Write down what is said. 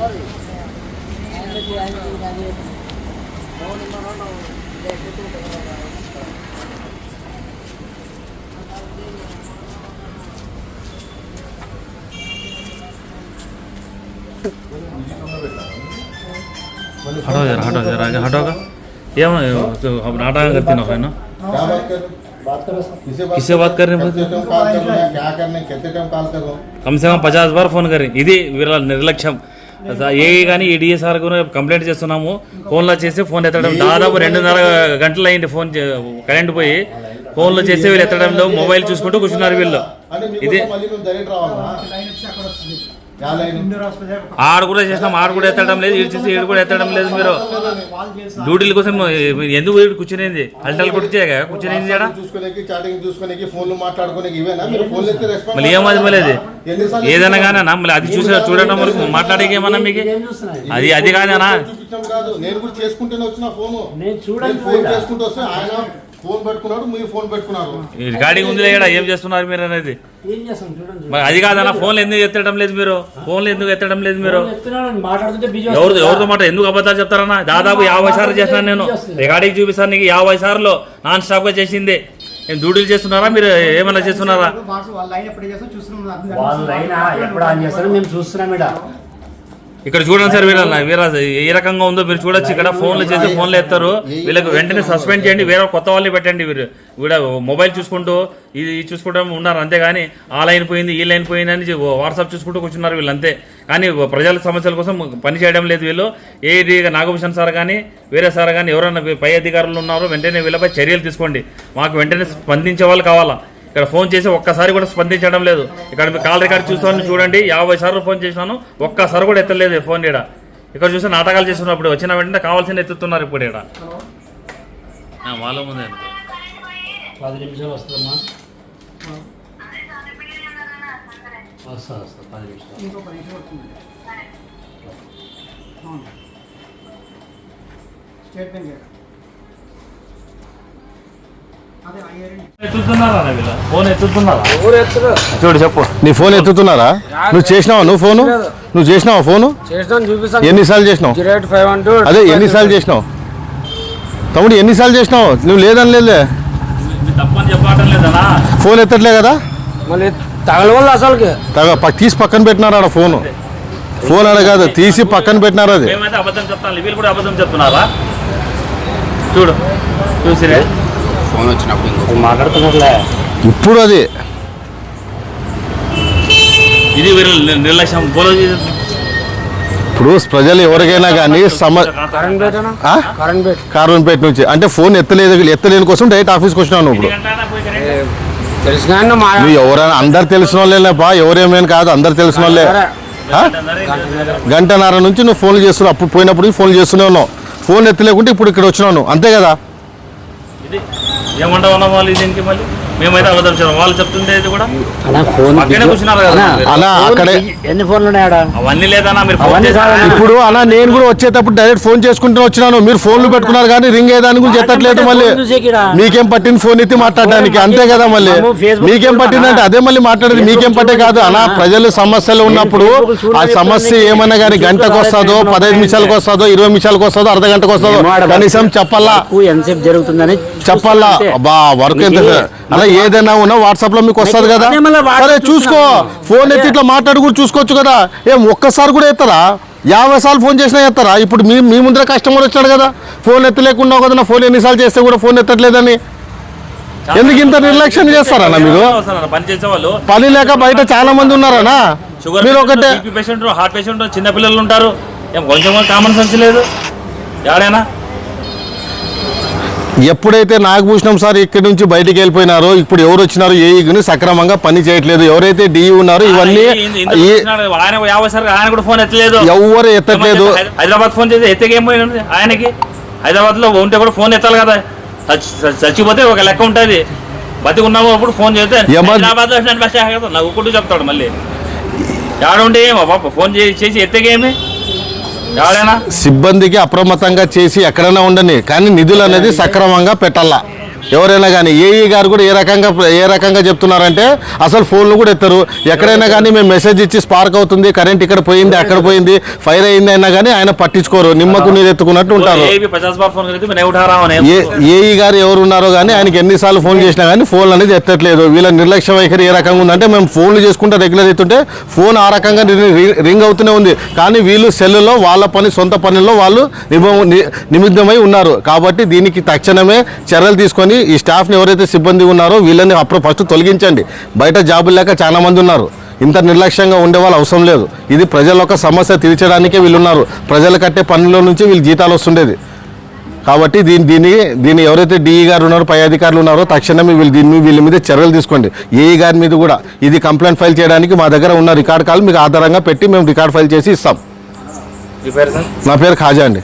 हटो जरा आगे हटो का ये नाटक करती ना है ना किससे बात कर रहे हैं क्या करने कितने टाइम कॉल कर रहा हूं कम से कम 50 बार फोन करें ఇది వీళ్ళ నిర్లక్ష్యం ఏ కానీ ఈడీఎస్ఆర్ కు కంప్లైంట్ చేస్తున్నాము ఫోన్లో చేసి ఫోన్ ఎత్తడం దాదాపు 2.5 గంటలు అయింది ఫోన్ కరెంట్ పోయి ఫోన్లో చేసి వీళ్ళు ఎత్తడంలో మొబైల్ చూసుకుంటూ కూర్చున్నారు వీళ్ళు ఇది ఆడు కూడా చేసినాం ఆడు కూడా ఎత్తడం లేదు ఈడు చేసి ఈడు కూడా ఎత్తడం లేదు మీరు డ్యూటీల కోసం ఎందుకు కూర్చునేది అల్టల్ కొట్టించే కూర్చునేది మళ్ళీ ఏమది మళ్ళీ ఏదైనా కానీ మళ్ళీ అది చూసి చూడటం వరకు మాట్లాడేకి ఏమన్నా మీకు అది కాదనా రికార్డింగ్ ఉంది లేదా ఏం చేస్తున్నారు మీరు అనేది అది కాదన్నా ఫోన్లు ఎందుకు ఎత్తడం లేదు మీరు ఫోన్లు ఎందుకు ఎత్తడం లేదు మీరు ఎవరితో మాట ఎందుకు అబద్ధాలు చెప్తారన్నా దాదాపు 50 సార్లు చేసినాను నేను రికార్డింగ్ చూపిస్తాను నీకు 50 సార్లు నాన్ స్టాప్ గా చేసింది నేను డ్యూటీలు చేస్తున్నారా మీరు ఏమన్నా చేస్తున్నారా ఇక్కడ చూడండి సార్ వీళ్ళ ఏ రకంగా ఉందో మీరు చూడొచ్చు ఇక్కడ ఫోన్లు చేసి ఫోన్లు ఎత్తారు వీళ్ళకి వెంటనే సస్పెండ్ చేయండి వేరే కొత్త వాళ్ళని పెట్టండి వీడ మొబైల్ చూసుకుంటూ ఇది చూసుకుంటూ ఉన్నారు అంతేగాని ఆ లైన్ పోయింది ఈ లైన్ పోయింది అని వాట్సాప్ చూసుకుంటూ కూర్చున్నారు వీళ్ళు అంతే కానీ ప్రజల సమస్యల కోసం పని చేయడం లేదు వీళ్ళు ఏది నాగభూషణ్ సార్ కానీ వేరే సార్ కానీ ఎవరైనా పై అధికారులు ఉన్నారో వెంటనే వీళ్ళపై చర్యలు తీసుకోండి మాకు వెంటనే స్పందించే వాళ్ళు కావాలా ఇక్కడ ఫోన్ చేసి ఒక్కసారి కూడా స్పందించడం లేదు ఇక్కడ మీ కాల్ రికార్డ్ చూస్తాను చూడండి 50 సార్లు ఫోన్ చేసినాను ఒక్కసారి కూడా ఎత్తలేదు ఫోన్ ఇక్కడ చూస్తే నాటకాలు చేస్తున్నప్పుడు వచ్చిన వెంటనే కావాల్సిన ఎత్తుతున్నారు ఇప్పుడు ఇక్కడ వాళ్ళ ముందే 10 నిమిషాలు వస్తుందమ్మా 10 నిమిషాలు స్టేట్ బ్యాంక్ చూడు చెప్పు నీ ఫోన్ ఎత్తుతున్నారా నువ్వు చేసినావా నువ్వు చేసినావా ఫోను ఎన్నిసార్లు చేసినావు అదే ఎన్నిసార్లు చేసినావు తమ్ముడు ఎన్నిసార్లు చేసినావు నువ్వు లేదని లేదే ఫోన్ ఎత్తట్లే కదా తీసి పక్కన పెట్టినారా ఆడ ఫోన్ ఆడ కాదు తీసి పక్కన పెట్టినారా అది చూడు చూసిరే ఫోన్ వచ్చినప్పుడు మాట్లాడుతున్నట్లే ఇప్పుడు అది ఇది నిర్లక్ష్యం ఇప్పుడు ప్రజలు ఎవరికైనా కానీ కార్బన్ పేట నుంచి అంటే ఫోన్ ఎత్తలేని కోసం డైరెక్ట్ ఆఫీస్కి వచ్చినాను ఇప్పుడు నువ్వు ఎవరైనా అందరు తెలిసిన వాళ్ళేపా ఎవరేమేమి కాదు అందరు తెలిసిన వాళ్ళే 1.5 గంట నుంచి నువ్వు ఫోన్లు చేస్తున్నావు అప్పుడు పోయినప్పుడు ఫోన్లు చేస్తూనే ఉన్నావు ఫోన్ ఎత్తలేకుంటే ఇప్పుడు ఇక్కడ వచ్చినాను అంతే కదా ఏమంటా ఉన్నాం వాళ్ళు దీనికి మళ్ళీ మేమైతే అబద్ధం చెప్పాం వాళ్ళు చెప్తుంటే ఇది కూడా ఎన్ని ఫోన్లు ఉన్నాయా అవన్నీ లేదన్నా మీరు ఇప్పుడు అలా నేను కూడా వచ్చేటప్పుడు డైరెక్ట్ ఫోన్ చేసుకుంటూ వచ్చినాను మీరు ఫోన్లు పెట్టుకున్నారు కానీ రింగ్ అయ్యేదానికి కూడా చెప్పట్లేదు మళ్ళీ మీకేం పట్టింది ఫోన్ ఎత్తి మాట్లాడడానికి అంతే కదా మళ్ళీ మీకేం పట్టిందంటే అదే మళ్ళీ మాట్లాడేది మీకేం పట్టే కాదు అలా ప్రజలు సమస్యలు ఉన్నప్పుడు ఆ సమస్య ఏమన్నా కానీ గంటకు వస్తుందో 15 నిమిషాలకు వస్తుందో 20 నిమిషాలకు వస్తుందో అర్ధ గంటకు వస్తుందో కనీసం చెప్పాలా ఎంతసేపు జరుగుతుందని చెప్పాలా బా వర్క్ ఎంత అలా ఏదైనా ఉన్నా వాట్సాప్ లో మీకు వస్తుంది కదా సరే చూసుకో ఫోన్ ఎత్తి ఇట్లా మాట్లాడుకుంటూ చూసుకోవచ్చు కదా ఏం ఒక్కసారి కూడా ఎత్తరా 50 సార్లు ఫోన్ చేసినా ఎత్తారా ఇప్పుడు మీ ముందర కస్టమర్ వచ్చాడు కదా ఫోన్ ఎత్తలేకుండా కదా ఫోన్ ఎన్నిసార్లు చేస్తే కూడా ఫోన్ ఎత్తట్లేదని ఎందుకు ఇంత నిర్లక్ష్యం చేస్తారన్నా మీరు పని లేక బయట చాలా మంది ఉన్నారనా మీరు ఒకటే పేషెంట్ హార్ట్ పేషెంట్ చిన్న పిల్లలు ఉంటారు కొంచెం కామన్ సెన్స్ లేదు ఎవడైనా ఎప్పుడైతే నాగభూషణం సార్ ఇక్కడి నుంచి బయటికి వెళ్ళిపోయినారో ఇప్పుడు ఎవరు వచ్చినారో ఏఈని సక్రమంగా పని చేయట్లేదు ఎవరైతే డిఈ ఉన్నారో ఇవన్నీ ఎవరు ఎత్తట్లేదు హైదరాబాద్ ఫోన్ చేసి ఎత్తకేమైంది ఆయనకి హైదరాబాద్ లో ఉంటే కూడా ఫోన్ ఎత్తాలి కదా చచ్చిపోతే ఒక లెక్క ఉంటుంది బతికి ఉన్నాము అప్పుడు ఫోన్ చేస్తే హైదరాబాద్ లో నవ్వుకుంటూ చెప్తాడు మళ్ళీ ఎవడుంటే ఏమో పాప ఫోన్ చేసి ఎత్తకేమి సిబ్బందికి అప్రమత్తంగా చేసి ఎక్కడైనా ఉండని కానీ నిధులు అనేది సక్రమంగా పెట్టాలా ఎవరైనా కానీ ఏఈ గారు కూడా ఏ రకంగా చెప్తున్నారంటే అసలు ఫోన్లు కూడా ఎత్తారు. ఎక్కడైనా కానీ మేము మెసేజ్ ఇచ్చి స్పార్క్ అవుతుంది, కరెంట్ ఇక్కడ పోయింది అక్కడ పోయింది, ఫైర్ అయింది అయినా కానీ ఆయన పట్టించుకోరు, నిమ్మకు నీరు ఎత్తుకున్నట్టు ఉంటారు. ఏఈ గారు ఎవరు ఉన్నారో కానీ ఆయనకి ఎన్నిసార్లు ఫోన్ చేసినా కానీ ఫోన్లు అనేది ఎత్తట్లేదు. వీళ్ళ నిర్లక్ష్య వైఖరి ఏ రకంగా ఉందంటే మేము ఫోన్లు చేసుకుంటే రెగ్యులర్ అవుతుంటే ఫోన్ ఆ రకంగా రింగ్ అవుతూనే ఉంది, కానీ వీళ్ళు సెల్లులో వాళ్ళ పని సొంత పనుల్లో వాళ్ళు నిమిత్తమై ఉన్నారు. కాబట్టి దీనికి తక్షణమే చర్యలు తీసుకొని ఈ స్టాఫ్ని ఎవరైతే సిబ్బంది ఉన్నారో వీళ్ళని అప్పుడు ఫస్ట్ తొలగించండి. బయట జాబులు లేక చాలా మంది ఉన్నారు, ఇంత నిర్లక్ష్యంగా ఉండే వాళ్ళు అవసరం లేదు. ఇది ప్రజల యొక్క సమస్య తీర్చడానికే వీళ్ళు ఉన్నారు. ప్రజలు కట్టే పనుల నుంచి వీళ్ళు జీతాలు వస్తుండేది. కాబట్టి దీన్ని ఎవరైతే డిఈ గారు ఉన్నారో పై అధికారులు ఉన్నారో తక్షణమే వీళ్ళ మీద చర్యలు తీసుకోండి. ఏఈ గారి మీద కూడా ఇది కంప్లైంట్ ఫైల్ చేయడానికి మా దగ్గర ఉన్న రికార్డ్ కాల్ మీకు ఆధారంగా పెట్టి మేము రికార్డ్ ఫైల్ చేసి ఇస్తాం. మీ పేరు సార్? నా పేరు ఖాజా అండి.